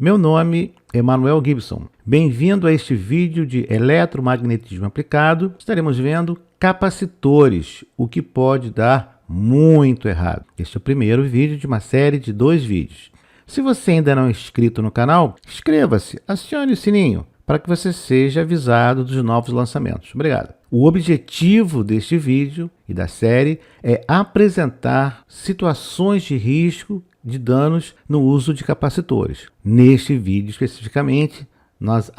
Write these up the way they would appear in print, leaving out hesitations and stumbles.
Meu nome é Emanuel Gibson. Bem-vindo a este vídeo de eletromagnetismo aplicado. Estaremos vendo capacitores, o que pode dar muito errado. Este é o primeiro vídeo de uma série de 2 vídeos. Se você ainda não é inscrito no canal, inscreva-se, acione o sininho para que você seja avisado dos novos lançamentos. Obrigado. O objetivo deste vídeo e da série é apresentar situações de risco de danos no uso de capacitores. Neste vídeo especificamente, nós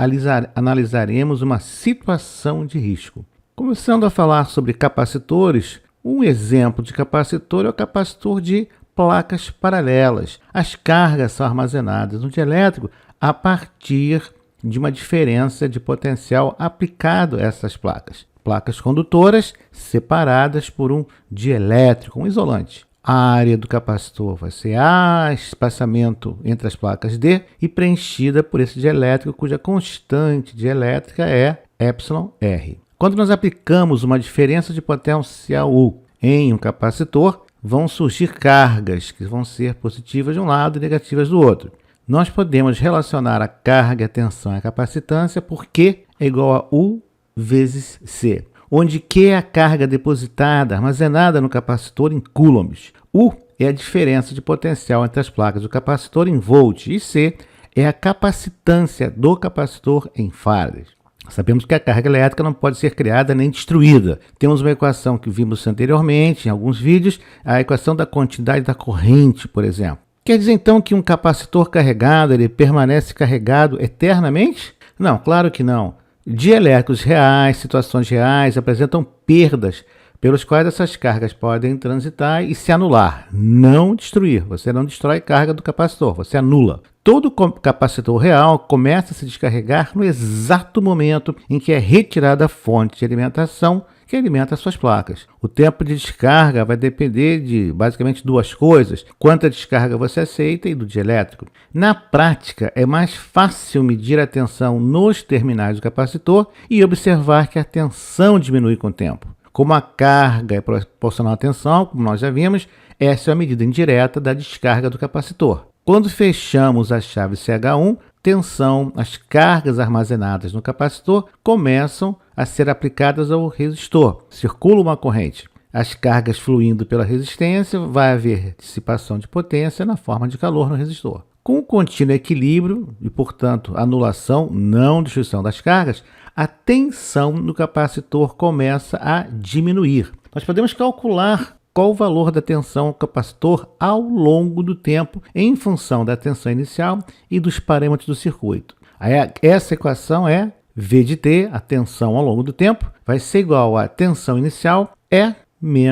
analisaremos uma situação de risco. Começando a falar sobre capacitores, um exemplo de capacitor é o capacitor de placas paralelas. As cargas são armazenadas no dielétrico a partir de uma diferença de potencial aplicado a essas placas. Placas condutoras separadas por um dielétrico, um isolante. A área do capacitor vai ser A, espaçamento entre as placas D, e preenchida por esse dielétrico, cuja constante dielétrica é εr. Quando nós aplicamos uma diferença de potencial U em um capacitor, vão surgir cargas que vão ser positivas de um lado e negativas do outro. Nós podemos relacionar a carga, a tensão e a capacitância por Q é igual a U vezes C, onde Q é a carga depositada, armazenada no capacitor em coulombs. U é a diferença de potencial entre as placas do capacitor em volts e C é a capacitância do capacitor em farads. Sabemos que a carga elétrica não pode ser criada nem destruída. Temos uma equação que vimos anteriormente em alguns vídeos, a equação da quantidade da corrente, por exemplo. Quer dizer então que um capacitor carregado ele permanece carregado eternamente? Não, claro que não. Dielétricos reais, situações reais apresentam perdas pelos quais essas cargas podem transitar e se anular, não destruir. Você não destrói carga do capacitor, você anula. Todo capacitor real começa a se descarregar no exato momento em que é retirada a fonte de alimentação que alimenta as suas placas. O tempo de descarga vai depender de basicamente 2 coisas: quanta descarga você aceita e do dielétrico. Na prática, é mais fácil medir a tensão nos terminais do capacitor e observar que a tensão diminui com o tempo. Como a carga é proporcional à tensão, como nós já vimos, essa é a medida indireta da descarga do capacitor. Quando fechamos a chave CH1, as cargas armazenadas no capacitor começam a ser aplicadas ao resistor. Circula uma corrente. As cargas fluindo pela resistência, vai haver dissipação de potência na forma de calor no resistor. Com o contínuo equilíbrio e, portanto, anulação, não destruição das cargas, a tensão no capacitor começa a diminuir. Nós podemos calcular qual o valor da tensão do capacitor ao longo do tempo em função da tensão inicial e dos parâmetros do circuito. Essa equação é V de T, a tensão ao longo do tempo, vai ser igual à tensão inicial E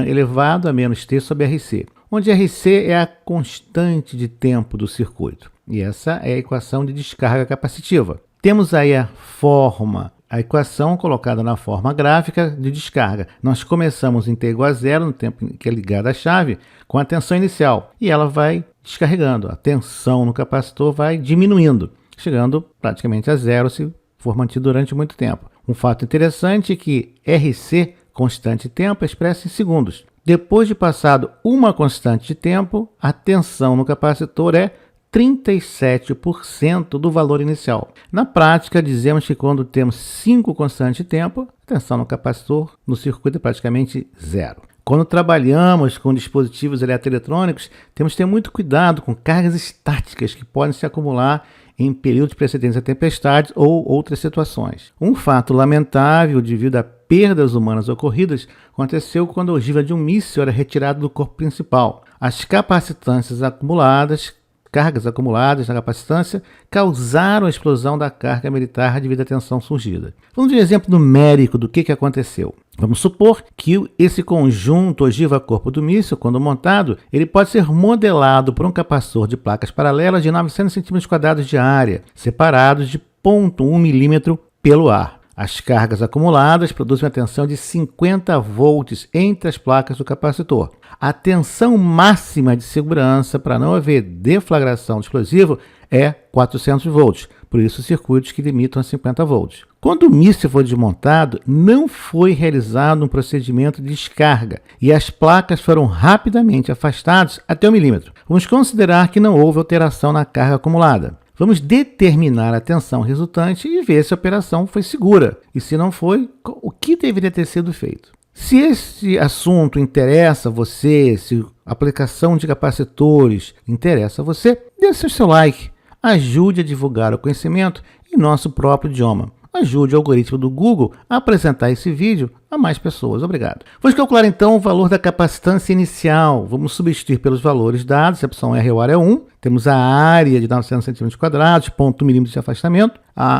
elevado a menos T sobre RC, onde RC é a constante de tempo do circuito. E essa é a equação de descarga capacitiva. Temos aí a equação colocada na forma gráfica de descarga. Nós começamos em T igual a 0 no tempo em que é ligada a chave com a tensão inicial e ela vai descarregando. A tensão no capacitor vai diminuindo, chegando praticamente a 0 se for mantido durante muito tempo. Um fato interessante é que RC, constante de tempo, é expressa em segundos. Depois de passado uma constante de tempo, a tensão no capacitor é 37% do valor inicial. Na prática, dizemos que quando temos 5 constantes de tempo, a tensão no capacitor no circuito é praticamente 0. Quando trabalhamos com dispositivos eletroeletrônicos, temos que ter muito cuidado com cargas estáticas que podem se acumular em períodos precedentes a tempestades ou outras situações. Um fato lamentável devido a perdas humanas ocorridas aconteceu quando a ogiva de um míssil era retirada do corpo principal. As cargas acumuladas na capacitância causaram a explosão da carga militar devido à tensão surgida. Vamos ver um exemplo numérico do que aconteceu. Vamos supor que esse conjunto ogiva-corpo do míssil, quando montado, ele pode ser modelado por um capacitor de placas paralelas de 900 cm² de área, separados de 0,1 mm pelo ar. As cargas acumuladas produzem uma tensão de 50 volts entre as placas do capacitor. A tensão máxima de segurança para não haver deflagração do explosivo é 400 volts, por isso circuitos que limitam a 50 volts. Quando o míssil foi desmontado, não foi realizado um procedimento de descarga e as placas foram rapidamente afastadas até 1 milímetro. Vamos considerar que não houve alteração na carga acumulada. Vamos determinar a tensão resultante e ver se a operação foi segura. E se não foi, o que deveria ter sido feito. Se esse assunto interessa a você, se a aplicação de capacitores interessa a você, deixe o seu like. Ajude a divulgar o conhecimento em nosso próprio idioma. Ajude o algoritmo do Google a apresentar esse vídeo a mais pessoas. Obrigado. Vamos calcular então o valor da capacitância inicial. Vamos substituir pelos valores dados. A opção R é o área 1. Temos a área de 900 cm², ponto milímetro de afastamento.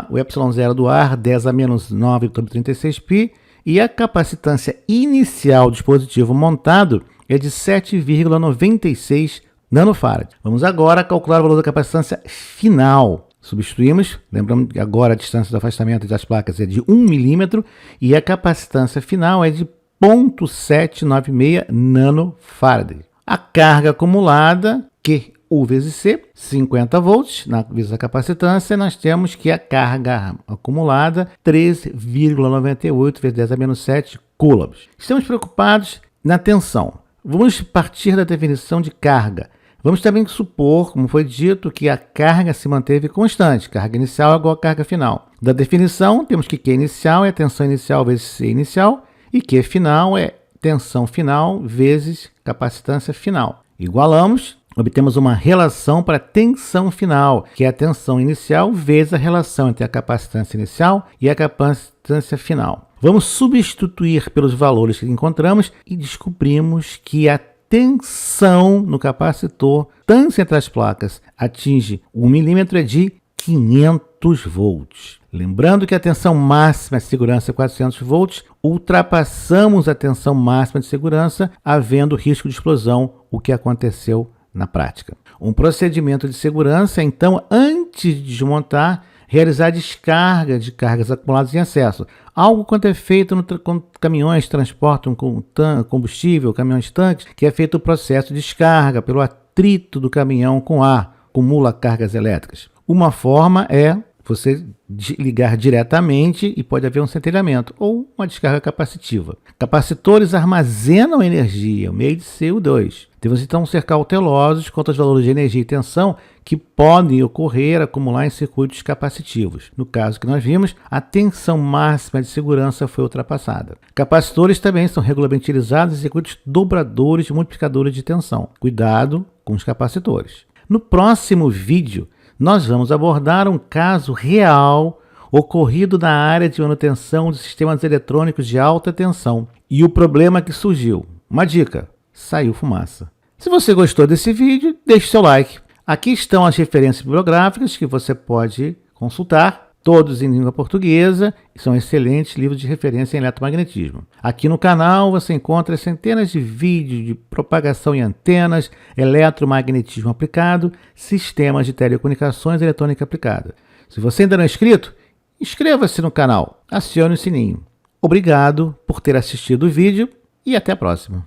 O ε0 do ar, 10 a menos 9 sobre 36π. E a capacitância inicial do dispositivo montado é de 7,96 nanofarad. Vamos agora calcular o valor da capacitância final. Substituímos, lembrando que agora a distância do afastamento das placas é de 1 milímetro e a capacitância final é de 0,796 nanofarad. A carga acumulada, Q vezes C, 50 volts. Na vez da capacitância, nós temos que a carga acumulada, 3,98 vezes 10 a menos 7 coulombs. Estamos preocupados na tensão. Vamos partir da definição de carga. Vamos também supor, como foi dito, que a carga se manteve constante. Carga inicial é igual a carga final. Da definição, temos que Q inicial é tensão inicial vezes C inicial e Q final é tensão final vezes capacitância final. Igualamos, obtemos uma relação para a tensão final, que é a tensão inicial vezes a relação entre a capacitância inicial e a capacitância final. Vamos substituir pelos valores que encontramos e descobrimos que a tensão no capacitor, tanto entre as placas, atinge 1 milímetro é de 500 volts. Lembrando que a tensão máxima de segurança é 400 volts, ultrapassamos a tensão máxima de segurança, havendo risco de explosão, o que aconteceu na prática. Um procedimento de segurança, então, antes de desmontar, realizar descarga de cargas acumuladas em excesso. Algo quanto é feito quando caminhões transportam combustível, caminhões tanques, que é feito o processo de descarga pelo atrito do caminhão com ar, acumula cargas elétricas. Uma forma é você ligar diretamente e pode haver um centelhamento ou uma descarga capacitiva. Capacitores armazenam energia, o meio de CO2. Devemos então ser cautelosos quanto aos valores de energia e tensão que podem ocorrer, acumular em circuitos capacitivos. No caso que nós vimos, a tensão máxima de segurança foi ultrapassada. Capacitores também são regularmente utilizados em circuitos dobradores e multiplicadores de tensão. Cuidado com os capacitores. No próximo vídeo, nós vamos abordar um caso real ocorrido na área de manutenção de sistemas eletrônicos de alta tensão e o problema que surgiu. Uma dica: saiu fumaça. Se você gostou desse vídeo, deixe seu like. Aqui estão as referências bibliográficas que você pode consultar, todos em língua portuguesa, e são excelentes livros de referência em eletromagnetismo. Aqui no canal você encontra centenas de vídeos de propagação em antenas, eletromagnetismo aplicado, sistemas de telecomunicações e eletrônica aplicada. Se você ainda não é inscrito, inscreva-se no canal, acione o sininho. Obrigado por ter assistido o vídeo e até a próxima.